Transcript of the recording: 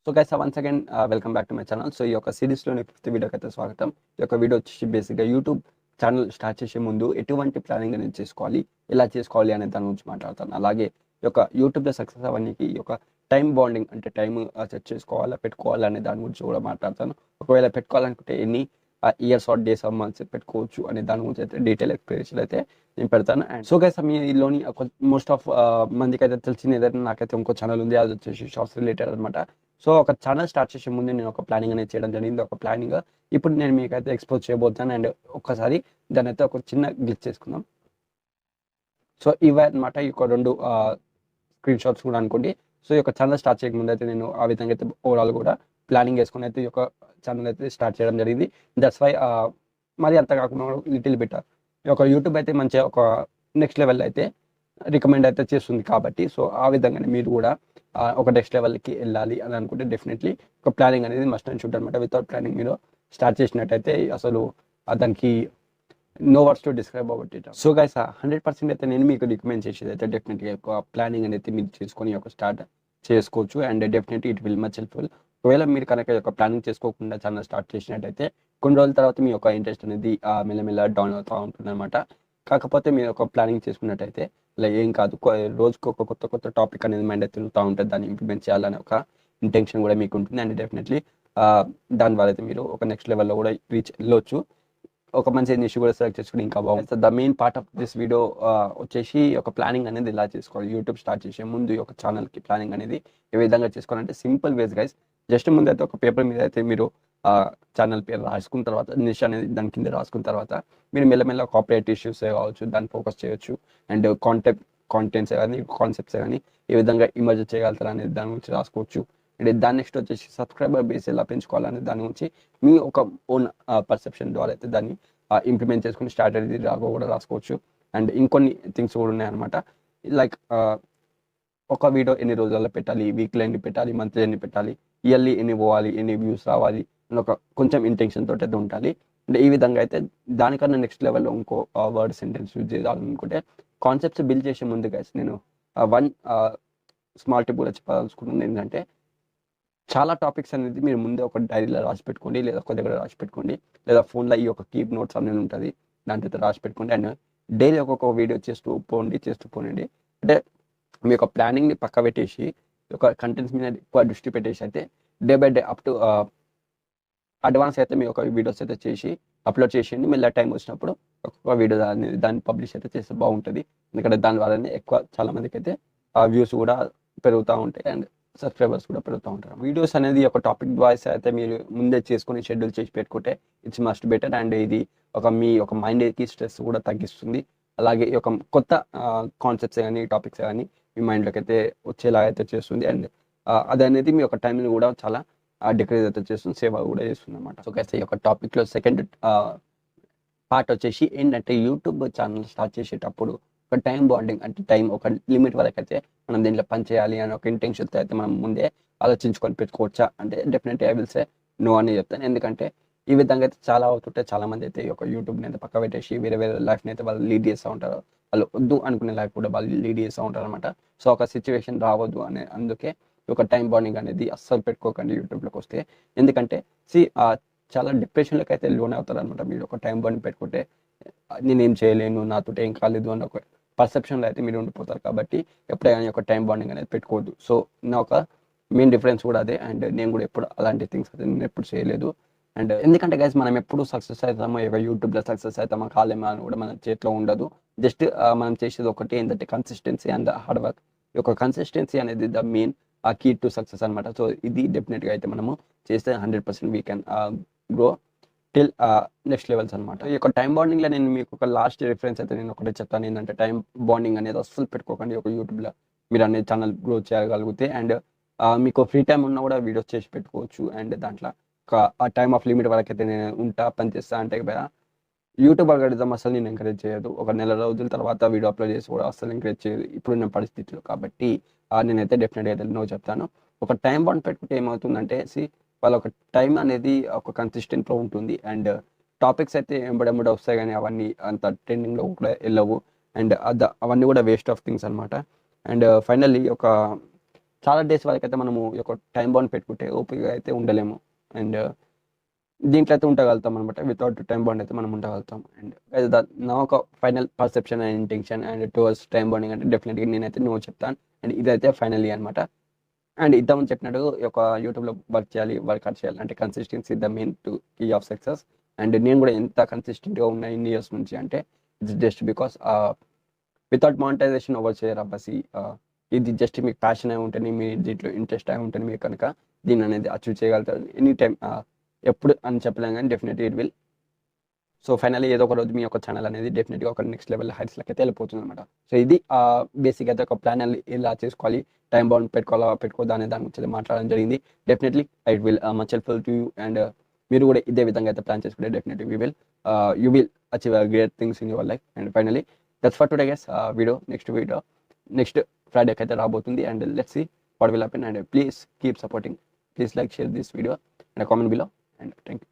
So guys once again welcome back to my channel. So ఈ యొక్క సిరీస్లోని fifth వీడియోకి అయితే స్వాగతం. ఈ యొక్క వీడియో వచ్చేసి బేసిక్గా యూట్యూబ్ ఛానల్ స్టార్ట్ చేసే ముందు ఎటువంటి ప్లానింగ్ అనేది చేసుకోవాలి, ఎలా చేసుకోవాలి అనే దాని గురించి మాట్లాడతాను. అలాగే ఈ యొక్క యూట్యూబ్లో సక్సెస్ అవ్వడానికి ఈ యొక్క టైం బాండింగ్ అంటే టైం సెట్ చేసుకోవాలా పెట్టుకోవాలా అనే దాని గురించి కూడా మాట్లాడతాను. ఒకవేళ పెట్టుకోవాలనుకుంటే ఎన్ని years or days are months పెట్టుకోవచ్చు అనే దాని గురించి అయితే డీటెయిల్ ఎక్స్ప్లెనేషన్ అయితే నేను పెడతాను. అండ్ సో గైస్ మీలోని మోస్ట్ ఆఫ్ మందికి అయితే తెలిసిన ఏదైనా నాకైతే ఇంకో ఛానల్ ఉంది, అది వచ్చేసి షార్ట్స్ రిలేటెడ్ అనమాట. సో ఒక ఛానల్ స్టార్ట్ చేసే ముందు నేను ఒక ప్లానింగ్ అనేది చేయడం జరిగింది. ఒక ప్లానింగ్ ఇప్పుడు నేను మీకైతే ఎక్స్పోజ్ చేయబోతాను. అండ్ ఒక్కసారి దాని అయితే ఒక చిన్న గ్లిచ్ చేసుకుందాం. సో ఇవే అనమాట ఈ యొక్క రెండు స్క్రీన్ షాట్స్ కూడా అనుకోండి. సో ఈ యొక్క ఛానల్ స్టార్ట్ చేయకముందు అయితే నేను ఆ విధంగా అయితే ఓవరాల్ కూడా ప్లానింగ్ వేసుకుని అయితే ఈ యొక్క ఛానల్ అయితే స్టార్ట్ చేయడం జరిగింది. దట్స్ వై మరి అంత కాకుండా లిటిల్ బిట్ ఈ యొక్క యూట్యూబ్ అయితే మంచిగా ఒక నెక్స్ట్ లెవెల్ అయితే రికమెండ్ అయితే చేస్తుంది కాబట్టి, సో ఆ విధంగానే మీరు కూడా ఒక నెక్స్ట్ లెవెల్కి వెళ్ళాలి అని అనుకుంటే డెఫినెట్లీ ఒక ప్లానింగ్ అనేది మస్ట్ అండ్ షుడ్ అనమాట. వితౌట్ ప్లానింగ్ మీరు స్టార్ట్ చేసినట్టయితే అసలు దానికి no words to describe about it. So guys 100% అయితే నేను మీకు రికమెండ్ చేసేది అయితే డెఫినెట్గా ఒక ప్లానింగ్ అనేది మీరు చేసుకొని ఒక స్టార్ట్ చేసుకోవచ్చు. And definitely it will much helpful. ఒకవేళ మీరు కనుక ఒక ప్లానింగ్ చేసుకోకుండా ఛానల్ స్టార్ట్ చేసినట్టయితే కొన్ని రోజుల తర్వాత మీ యొక్క ఇంట్రెస్ట్ అనేది మెల్లమెల్ల డౌన్ అవుతూ ఉంటుంది అనమాట. కాకపోతే మీరు ఒక ప్లానింగ్ చేసుకున్నట్టయితే ఇలా ఏం కాదు, రోజుకి ఒక కొత్త కొత్త టాపిక్ అనేది మైండ్ తిరుగుతూ ఉంటుంది, దాన్ని ఇంప్లిమెంట్ చేయాలనే ఒక ఇంటెన్షన్ కూడా మీకు ఉంటుంది. అండ్ డెఫినెట్లీ దాని వల్ల అయితే మీరు ఒక నెక్స్ట్ లెవెల్లో కూడా రీచ్ వెళ్ళొచ్చు. ఒక మంచి నిష్ కూడా సెలెక్ట్ చేసుకుని ఇంకా బాగుంది. The main part of this video వచ్చేసి ఒక ప్లానింగ్ అనేది ఎలా చేసుకోవాలి, యూట్యూబ్ స్టార్ట్ చేసే ముందు ఒక ఛానల్కి ప్లానింగ్ అనేది ఏ విధంగా చేసుకోవాలంటే సింపుల్ వేస్ గైస్. జస్ట్ ముందు అయితే ఒక పేపర్ మీద అయితే మీరు ఛానల్ పేరు రాసుకున్న తర్వాత నిష్ అనేది దాని కింద రాసుకున్న తర్వాత మీరు మెల్లమెల్ల కాపరేట్ ఇష్యూస్ కావచ్చు దాన్ని ఫోకస్ చేయొచ్చు. అండ్ కాంటెంట్స్ కానీ కాన్సెప్ట్స్ కానీ ఏ విధంగా ఇమర్జ్ చేయగలుగుతారు అనేది దాని గురించి రాసుకోవచ్చు. అండ్ దాని నెక్స్ట్ వచ్చేసి సబ్స్క్రైబర్ బేస్ ఎలా పెంచుకోవాలనే దాని గురించి మీ ఒక ఓన్ పర్సెప్షన్ ద్వారా అయితే దాన్ని ఇంప్లిమెంట్ చేసుకుని స్ట్రాటజీ కూడా రాసుకోవచ్చు. అండ్ ఇంకొన్ని థింగ్స్ కూడా ఉన్నాయన్నమాట. లైక్ ఒక వీడియో ఎన్ని రోజుల్లో పెట్టాలి, వీక్లీ ఎన్ని పెట్టాలి, మంత్లీ ఎన్ని పెట్టాలి, ఇయర్లీ ఎన్ని పోవాలి, ఎన్ని వ్యూస్ రావాలి అని ఒక కొంచెం ఇంటెన్షన్ తోటి అయితే ఉండాలి. అంటే ఈ విధంగా అయితే దానికన్నా నెక్స్ట్ లెవెల్లో ఇంకో వర్డ్ సెంటెన్స్ యూజ్ చేయాలనుకుంటే కాన్సెప్ట్స్ బిల్డ్ చేసే ముందు గైస్ నేను వన్ స్మాల్ టిప్ కూడా చెప్పాలనుకుంటున్నాను. ఏంటంటే చాలా టాపిక్స్ అనేది మీరు ముందే ఒక డైరీలో రాసి పెట్టుకోండి, లేదా ఒక దగ్గర రాసి పెట్టుకోండి, లేదా ఫోన్లో ఈ యొక్క కీప్ నోట్స్ అనేది ఉంటుంది దాంట్లో రాసి పెట్టుకోండి. అండ్ డైలీ ఒక్కొక్క వీడియో చేస్తూ పోనండి. అంటే మీ యొక్క ప్లానింగ్ని పక్క పెట్టేసి ఒక కంటెంట్స్ మీద ఎక్కువ దృష్టి పెట్టేసి అయితే day by day up to advance అయితే మీ ఒక వీడియోస్ అయితే చేసి అప్లోడ్ చేసేయండి. మళ్ళీ టైం వచ్చినప్పుడు ఒక్కొక్క వీడియో దాన్ని పబ్లిష్ అయితే చేస్తే బాగుంటుంది. ఎందుకంటే దాని వల్లనే ఎక్కువ చాలా మందికి అయితే వ్యూస్ కూడా పెరుగుతూ ఉంటాయి అండ్ సబ్స్క్రైబర్స్ కూడా పెరుగుతూ ఉంటారు. వీడియోస్ అనేది ఒక టాపిక్ వాయిస్ అయితే మీరు ముందే చేసుకుని షెడ్యూల్ చేసి పెట్టుకుంటే ఇట్స్ మస్ట్ బెటర్. అండ్ ఇది మీ ఒక మైండ్కి స్ట్రెస్ కూడా తగ్గిస్తుంది. అలాగే ఈ యొక్క కొత్త కాన్సెప్ట్స్ కానీ టాపిక్స్ కానీ మీ మైండ్లోకి అయితే వచ్చేలా అయితే చేస్తుంది. అండ్ అది అనేది మీ యొక్క టైంని కూడా చాలా డిక్రీజ్ అయితే చేస్తుంది, సేవ్ కూడా చేస్తుంది అనమాట. సో గైస్ ఈ యొక్క టాపిక్లో సెకండ్ పార్ట్ వచ్చేసి ఏంటంటే యూట్యూబ్ ఛానల్ స్టార్ట్ చేసేటప్పుడు ఒక టైం బాండింగ్ అంటే టైం ఒక లిమిట్ వరకు అయితే మనం దీంట్లో పని చేయాలి అని ఒక ఇంటెన్షన్తో అయితే మనం ముందే ఆలోచించుకొని పెట్టుకోవచ్చా అంటే definitely I will say no అని చెప్తాను. ఎందుకంటే ఈ విధంగా అయితే చాలా అవుతుంటే చాలా మంది అయితే ఈ యొక్క యూట్యూబ్ని అయితే పక్క పెట్టేసి వేరే వేరే లైఫ్ని అయితే వాళ్ళు లీడ్ చేస్తూ ఉంటారు. వాళ్ళు వద్దు అనుకునే లైఫ్ కూడా వాళ్ళు లీడ్ చేస్తూ ఉంటారు అనమాట. సో ఒక సిచ్యువేషన్ రావద్దు అనే అందుకే ఒక టైం బాండింగ్ అనేది అస్సలు పెట్టుకోకండి యూట్యూబ్లోకి వస్తే. ఎందుకంటే చాలా డిప్రెషన్లోకి అయితే లోన్ అవుతారు అనమాట. మీరు ఒక టైం బాండింగ్ పెట్టుకుంటే నేనేం చేయలేను, నాతో ఏం కాలేదు అన్న ఒక పర్సెప్షన్లో అయితే మీరు ఉండిపోతారు. కాబట్టి ఎప్పుడైనా ఒక టైం బాండింగ్ అనేది పెట్టుకోవద్దు. సో నా ఒక మెయిన్ డిఫరెన్స్ కూడా అదే. అండ్ నేను కూడా ఎప్పుడు అలాంటి థింగ్స్ అయితే నేను ఎప్పుడు చేయలేదు. అండ్ ఎందుకంటే గైస్ మనం ఎప్పుడు సక్సెస్ అవుతామో యూట్యూబ్లో సక్సెస్ అవుతామో కాలేమో అని కూడా మన చేతిలో ఉండదు. జస్ట్ మనం చేసేది ఒకటి ఏంటంటే కన్సిస్టెన్సీ అండ్ హార్డ్ వర్క్. ఈ యొక్క కన్సిస్టెన్సీ అనేది the main key to success అనమాట. సో ఇది డెఫినెట్గా అయితే మనము చేస్తే 100% we can grow till next levels అనమాట. ఈ యొక్క టైం బాండింగ్లో నేను మీకు ఒక లాస్ట్ రిఫరెన్స్ అయితే నేను ఒకటి చెప్తాను. ఏంటంటే టైం బాండింగ్ అనేది అస్సలు పెట్టుకోకండి ఒక యూట్యూబ్లో. మీరు అనేది ఛానల్ గ్రో చేయగలిగితే అండ్ మీకు ఫ్రీ టైం ఉన్నా కూడా వీడియోస్ చేసి పెట్టుకోవచ్చు. అండ్ దాంట్లో ఆ టైమ్ ఆఫ్ లిమిట్ వరకు అయితే నేను పని చేస్తా అంటే యూట్యూబ్ అల్గోరిథం అసలు నేను ఎంకరేజ్ చేయదు. ఒక నెల రోజుల తర్వాత వీడియో అప్లోడ్ చేసి కూడా అసలు ఎంకరేజ్ చేయదు ఇప్పుడున్న పరిస్థితులు. కాబట్టి నేనైతే డెఫినెట్గా అయితే నో చెప్తాను. ఒక టైం బాండ్ పెట్టుకుంటే ఏమవుతుందంటే వాళ్ళ ఒక టైం అనేది ఒక కన్సిస్టెంట్లో ఉంటుంది. అండ్ టాపిక్స్ అయితే ఎంబడెంబడి వస్తాయి కానీ అవన్నీ అంత ట్రెండింగ్లో కూడా వెళ్ళవు. అండ్ అవన్నీ కూడా వేస్ట్ ఆఫ్ థింగ్స్ అనమాట. అండ్ ఫైనల్లీ ఒక చాలా డేస్ వరకు అయితే మనము ఒక టైం బౌండ్ పెట్టుకుంటే ఓపిక అయితే ఉండలేము. అండ్ దీంట్లో అయితే ఉండగలుగుతాం అనమాట. వితౌట్ టైం బౌండ్ అయితే మనం ఉండగలుగుతాం. అండ్ నా ఒక final perception and intention and towards time bounding అంటే డెఫినెట్గా నేనైతే నో చెప్తాను. అండ్ ఇదైతే ఫైనల్లీ అనమాట. అండ్ ఇంతకుముందు చెప్పినట్టు ఒక యూట్యూబ్లో వర్క్ చేయాలి, వర్కౌట్ చేయాలి అంటే consistency the main to key of success. And నేను కూడా ఎంత కన్సిస్టెంట్గా ఉన్నా ఇన్ని ఇయర్స్ నుంచి అంటే it's just because without monetization ఎవరు చేయరు అబ్బసి. ఇది జస్ట్ మీకు ప్యాషన్ అయి ఉంటేనే, మీ దీంట్లో ఇంట్రెస్ట్ అయి ఉంటేనే మీరు కనుక దీన్ని అనేది అచీవ్ చేయగలుగుతారు. ఎనీ టైం ఎప్పుడు అని చెప్పలేం కానీ definitely it will. So finally ఏదో ఒక రోజు మీ యొక్క ఛానల్ అనేది డెఫినెట్గా ఒక నెక్స్ట్ లెవెల్ హైట్స్లోకి అయితే వెళ్ళిపోతుంది అనమాట. సో ఇది బేసిక్ అయితే ఒక ప్లాన్ ఎలా చేసుకోవాలి, టైం బౌండ్ పెట్టుకోదా అనే దాని గురించి మాట్లాడడం జరిగింది. Definitely it will much helpful to you. And మీరు కూడా ఇదే విధంగా అయితే ప్లాన్ చేసుకుంటే definitely you will achieve great things in your life. And finally that's for today guys. Video next ఫ్రైడేకి అయితే రాబోతుంది. And let's see what will happen. And please keep supporting. Please like, share this video and comment below. And thank you.